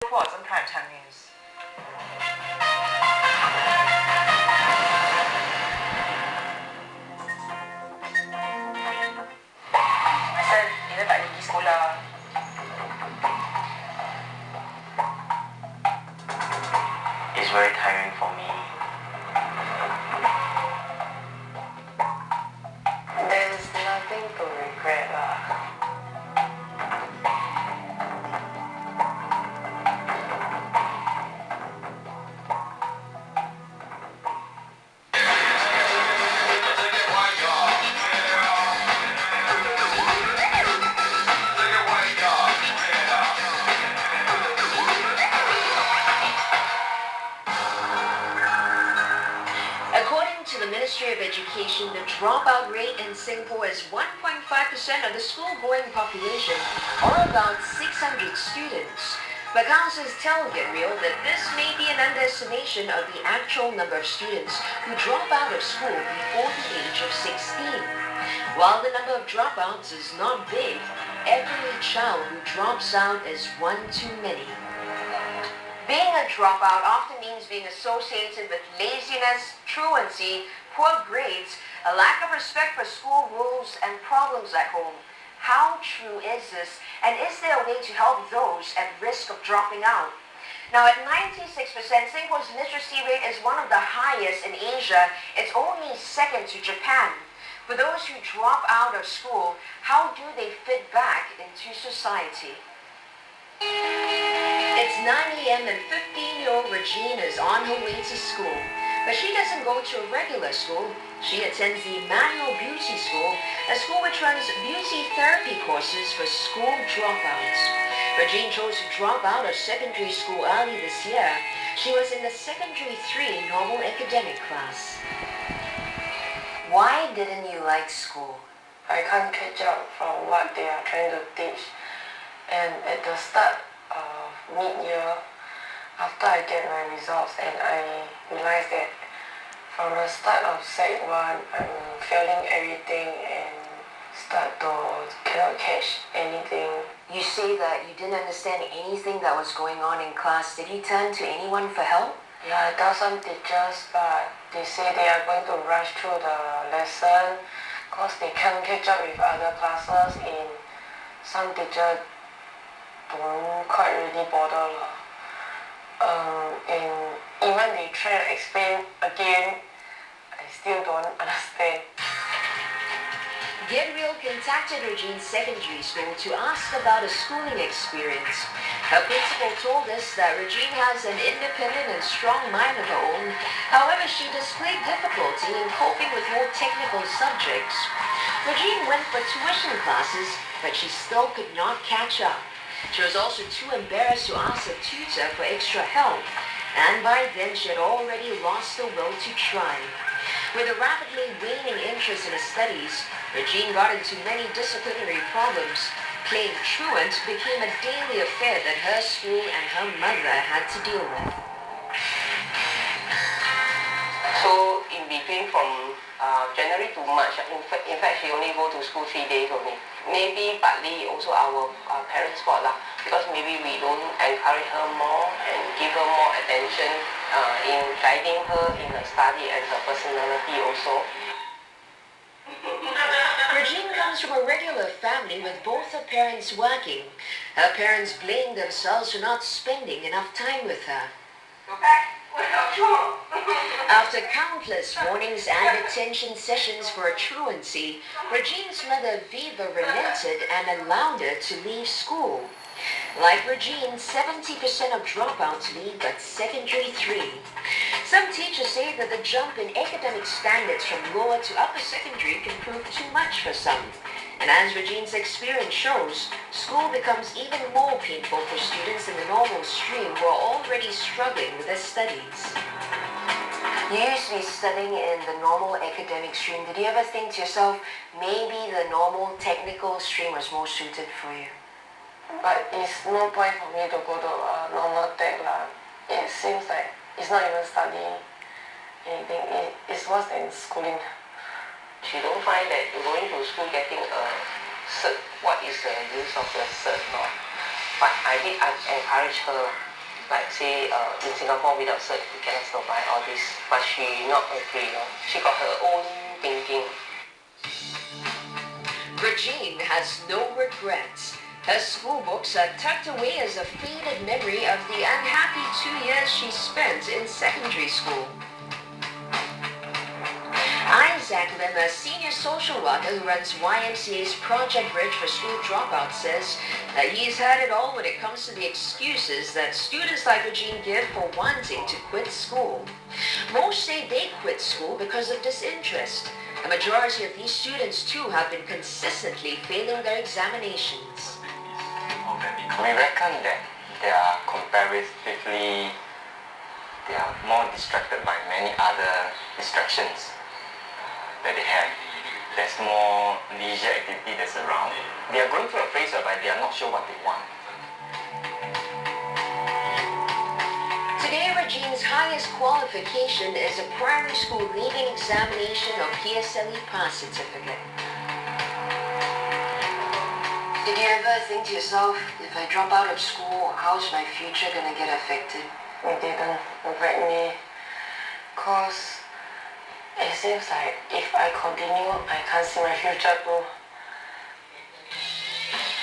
reports on Primetime News. Sir, hindi na pergi sekolah. It's very tiring for me. There's nothing to regret lah. According to the Ministry of Education, the dropout rate in Singapore is 1.5% of the school-going population, or about 600 students. But councils tell Get Rea that this may be an underestimation of the actual number of students who drop out of school before the age of 16. While the number of dropouts is not big, every child who drops out is one too many. Being a dropout often means being associated with laziness, truancy, poor grades, a lack of respect for school rules, and problems at home. How true is this, and is there a way to help those at risk of dropping out? Now, at 96%, Singapore's literacy rate is one of the highest in Asia. It's only second to Japan. For those who drop out of school, how do they fit back into society? It's 9 a.m. and 15-year-old Regine is on her way to school. But she doesn't go to a regular school. She attends the Manual Beauty School, a school which runs beauty therapy courses for school dropouts. Regine chose to drop out of secondary school early this year. She was in the Secondary 3 normal academic class. Why didn't you like school? I can't catch up from what they are trying to teach. And at the start of mid-year, after I get my results and I realized that from the start of Sec 1, I'm failing everything and cannot catch anything. You say that you didn't understand anything that was going on in class. Did you turn to anyone for help? Yeah, I tell some teachers, but they say they are going to rush through the lesson because they can't catch up with other classes, and some teachers don't quite really bother lah. And even they try to explain again, I still don't understand. Get Rea contacted Regine's secondary school to ask about a schooling experience. Her principal told us that Regine has an independent and strong mind of her own. However, she displayed difficulty in coping with more technical subjects. Regine went for tuition classes, but she still could not catch up. She was also too embarrassed to ask a tutor for extra help, and by then she had already lost the will to try. With a rapidly waning interest in her studies, Regine got into many disciplinary problems. Playing truant became a daily affair that her school and her mother had to deal with. So in between from January to March, in fact she only go to school 3 days only. Maybe partly also our parents' fault lah, because maybe we don't encourage her more and give her more attention in guiding her in her study and her personality also. Regine comes from a regular family with both her parents working. Her parents blame themselves for not spending enough time with her. After countless warnings and detention sessions for a truancy, Regine's mother Viva relented and allowed her to leave school. Like Regine, 70% of dropouts leave at Secondary 3. Some teachers say that the jump in academic standards from lower to upper secondary can prove too much for some. And as Regine's experience shows, school becomes even more painful for students in the normal stream who are already struggling with their studies. You used to be studying in the normal academic stream. Did you ever think to yourself, maybe the normal technical stream was more suited for you? But it's no point for me to go to normal tech lah. It seems like it's not even studying anything. It's worse than schooling. She don't find that going to school getting a cert, what is the use of the cert, no? But I did encourage her. like say in Singapore without cert we cannot survive all this, but she not agree. She got her own thinking. Regine has no regrets. Her school books are tucked away as a faded memory of the unhappy 2 years she spent in secondary school. Isaac Lim, a senior social worker who runs YMCA's Project Bridge for School Dropouts, says that he's had it all when it comes to the excuses that students like Regine give for wanting to quit school. Most say they quit school because of disinterest. A majority of these students too have been consistently failing their examinations. We reckon that they are comparatively, they are more distracted by many other distractions that they have. There's more leisure activity that's around. They are going through a phase whereby they are not sure what they want. Today, Regine's highest qualification is a primary school leaving examination or PSLE pass certificate. Did you ever think to yourself, if I drop out of school, how's my future gonna get affected? It didn't affect me, cause it seems like if I continue, I can't see my future too.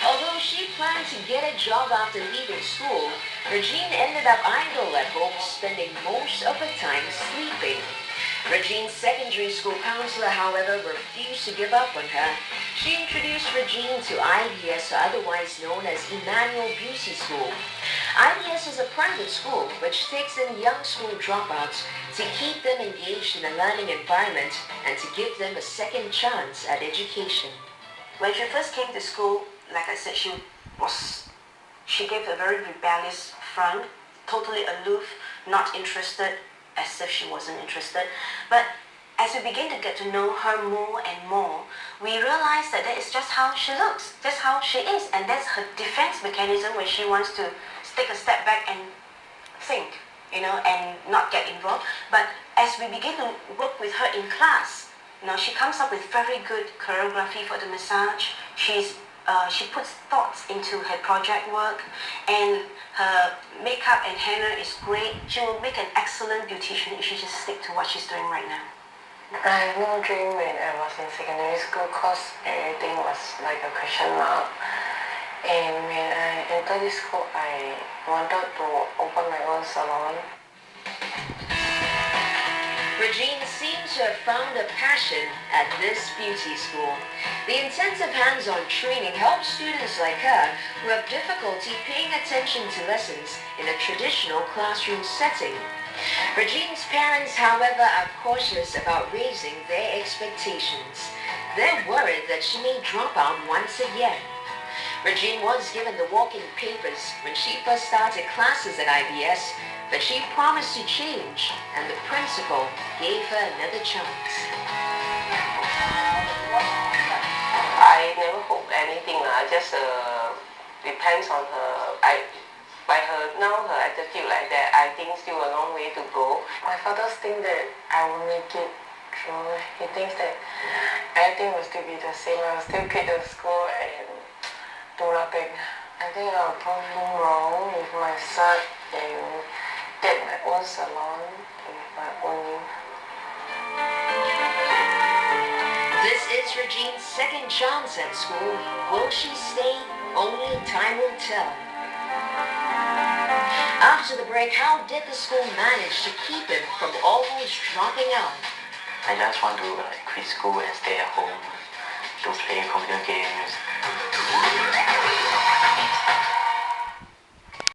Although she planned to get a job after leaving school, Regine ended up idle at home, spending most of her time sleeping. Regine's secondary school counselor, however, refused to give up on her. She introduced Regine to IBS, otherwise known as Emmanuel Beauty School. IBS is a private school which takes in young school dropouts to keep them engaged in a learning environment and to give them a second chance at education. When she first came to school, like I said, she gave a very rebellious front, totally aloof, not interested, as if she wasn't interested. But as we begin to get to know her more and more, we realize that that is just how she looks, just how she is, and that's her defense mechanism when she wants to take a step back and think, and not get involved. But as we begin to work with her in class, she comes up with very good choreography for the massage. She puts thoughts into her project work, and her makeup and henna is great. She will make an excellent beautician if she just stick to what she's doing right now. I had no dream when I was in secondary school cause everything was like a question mark. And when I entered this school, I wanted to open my own salon. Regine seems to have found a passion at this beauty school. The intensive hands-on training helps students like her who have difficulty paying attention to lessons in a traditional classroom setting. Regine's parents, however, are cautious about raising their expectations. They're worried that she may drop out once again. Regine was given the walk-in papers when she first started classes at IBS, but she promised to change, and the principal gave her another chance. I never hope anything. Just depends on her. By her now, her attitude like that, I think still a long way to go. My father thinks that I will make it through. He thinks that everything will still be the same. I will still quit the school and do nothing. I think I'll prove him wrong with my cert and get my own salon with my own. This is Regine's second chance at school. Will she stay? Only time will tell. After the break, how did the school manage to keep him from almost dropping out? I just want to quit school and stay at home to play computer games.